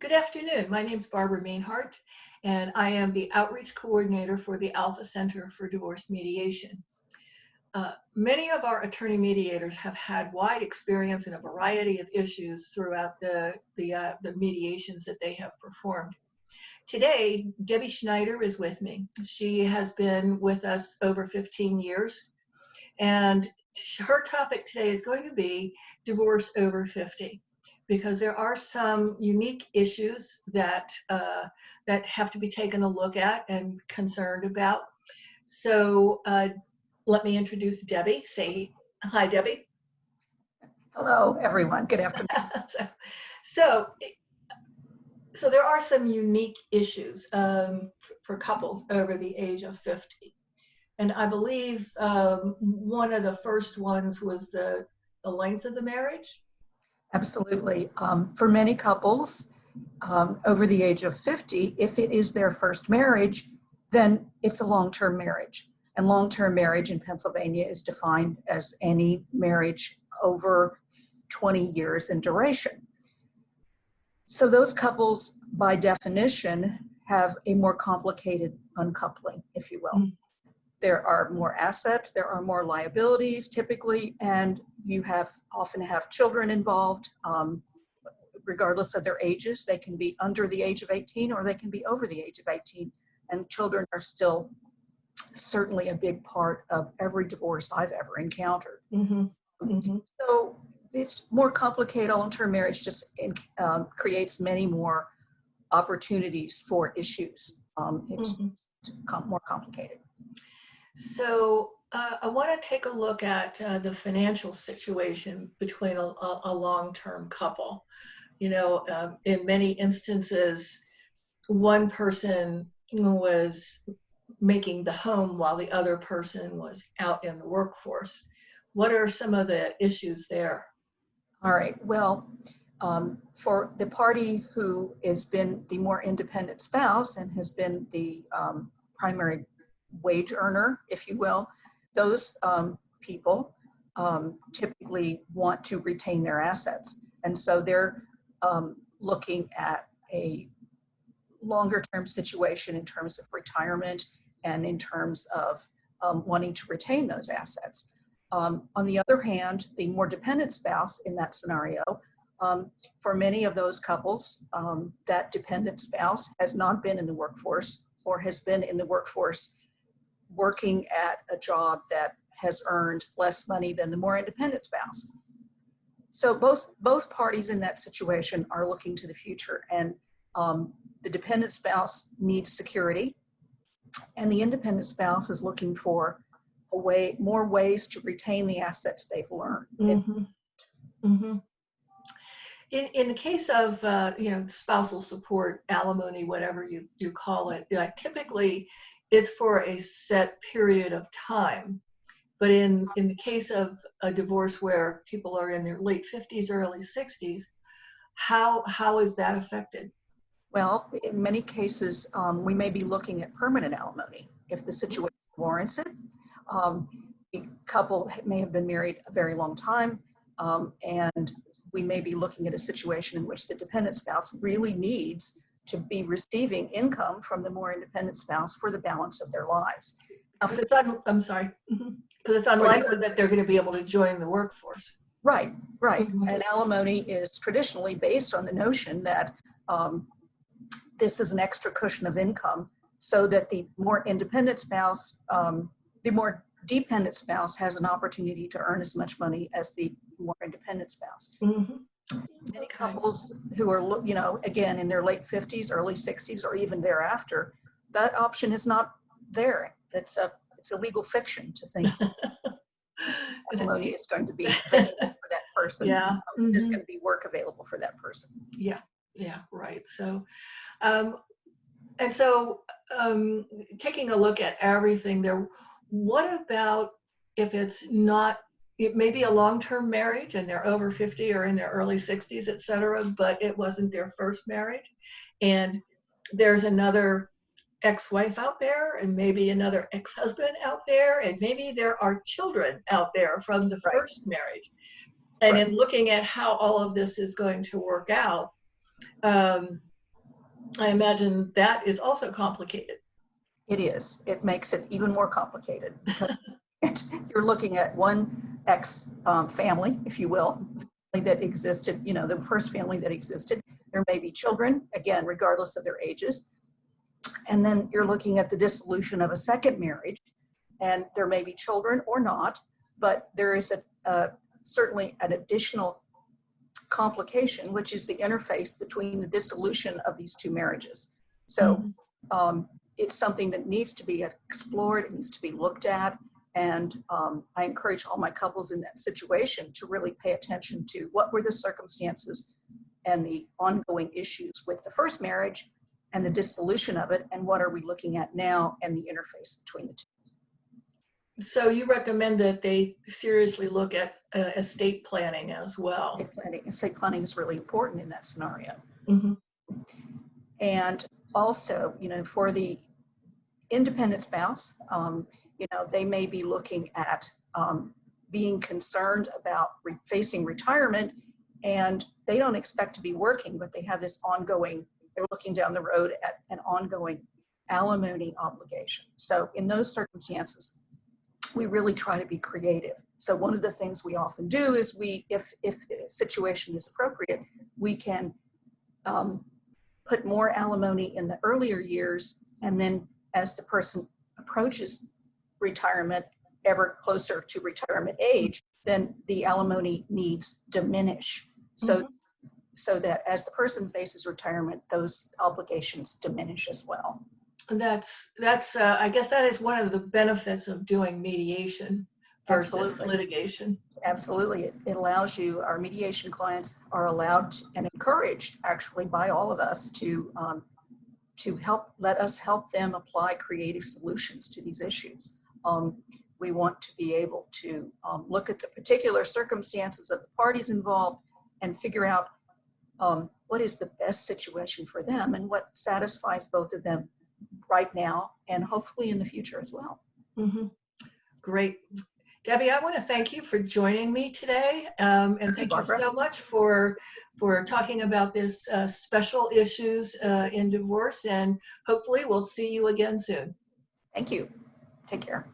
Good afternoon. My name is Barbara Mainhart, and I am the Outreach Coordinator for the Alpha Center for Divorce Mediation. Many of our attorney mediators have had wide experience in a variety of issues throughout the mediations that they have performed. Today, Debbie Schneider is with me. She has been with us over 15 years, and her topic today is going to be divorce over 50. Because there are some unique issues that have to be taken a look at and concerned about. So let me introduce Debbie. Say hi, Debbie. Hello, everyone. Good afternoon. so there are some unique issues for couples over the age of 50. And I believe one of the first ones was the length of the marriage. Absolutely. For many couples over the age of 50, if it is their first marriage, then it's a long-term marriage. And long-term marriage in Pennsylvania is defined as any marriage over 20 years in duration. So those couples, by definition, have a more complicated uncoupling, if you will. Mm-hmm. There are more assets, there are more liabilities typically, and you often have children involved, regardless of their ages. They can be under the age of 18 or they can be over the age of 18. And children are still certainly a big part of every divorce I've ever encountered. Mm-hmm. Mm-hmm. So it's more complicated. Long-term marriage just creates many more opportunities for issues. It's more complicated. So I want to take a look at the financial situation between a long-term couple. You know, in many instances, one person was making the home while the other person was out in the workforce. What are some of the issues there? All right. Well, for the party who has been the more independent spouse and has been the primary wage earner, if you will, those people typically want to retain their assets. And so they're looking at a longer term situation in terms of retirement and in terms of wanting to retain those assets. On the other hand, the more dependent spouse in that scenario, for many of those couples, that dependent spouse has not been in the workforce or has been in the workforce working at a job that has earned less money than the more independent spouse. So both parties in that situation are looking to the future, and the dependent spouse needs security, and the independent spouse is looking for more ways to retain the assets they've learned. Mm-hmm. Mm-hmm. In the case of spousal support, alimony, whatever you call it, typically it's for a set period of time. But in the case of a divorce where people are in their late 50s, early 60s, how is that affected? Well, in many cases, we may be looking at permanent alimony if the situation warrants it. The couple may have been married a very long time, and we may be looking at a situation in which the dependent spouse really needs to be receiving income from the more independent spouse for the balance of their lives. Because it's unlikely that they're going to be able to join the workforce. Right. Mm-hmm. And alimony is traditionally based on the notion that this is an extra cushion of income so that the more independent spouse, the more dependent spouse has an opportunity to earn as much money as the more independent spouse. Mm-hmm. Many couples who are, again, in their late 50s, early 60s, or even thereafter, that option is not there. It's a legal fiction to think that alimony is going to be available for that person. Yeah. Mm-hmm. There's going to be work available for that person. Yeah, right. So, taking a look at everything there, what about if it's not? It may be a long-term marriage and they're over 50 or in their early 60s, et cetera, but it wasn't their first marriage. And there's another ex-wife out there and maybe another ex-husband out there, and maybe there are children out there from the first marriage. And in looking at how all of this is going to work out, I imagine that is also complicated. It is. It makes it even more complicated because you're looking at one ex family, if you will, that existed, you know, the first family that existed. There may be children, again, regardless of their ages. And then you're looking at the dissolution of a second marriage, and there may be children or not, but there is certainly an additional complication, which is the interface between the dissolution of these two marriages. So it's something that needs to be explored, it needs to be looked at. And I encourage all my couples in that situation to really pay attention to what were the circumstances and the ongoing issues with the first marriage and the dissolution of it, and what are we looking at now and the interface between the two. So you recommend that they seriously look at estate planning as well. Estate planning is really important in that scenario. Mm-hmm. And also, you know, for the independent spouse, you know, they may be looking at being concerned about facing retirement, and they don't expect to be working, but they have this ongoing, they're looking down the road at an ongoing alimony obligation. So in those circumstances, we really try to be creative. So one of the things we often do is if the situation is appropriate, we can put more alimony in the earlier years, and then as the person approaches retirement, ever closer to retirement age, then the alimony needs diminish. So, so that as the person faces retirement, those obligations diminish as well. That's I guess that is one of the benefits of doing mediation versus litigation. Absolutely. It allows you, our mediation clients are allowed and encouraged actually by all of us to let us help them apply creative solutions to these issues. We want to be able to look at the particular circumstances of the parties involved and figure out what is the best situation for them and what satisfies both of them right now and hopefully in the future as well. Mm-hmm. Great. Debbie, I want to thank you for joining me today, and thank you so much for talking about this special issues in divorce, and hopefully we'll see you again soon. Thank you. Take care.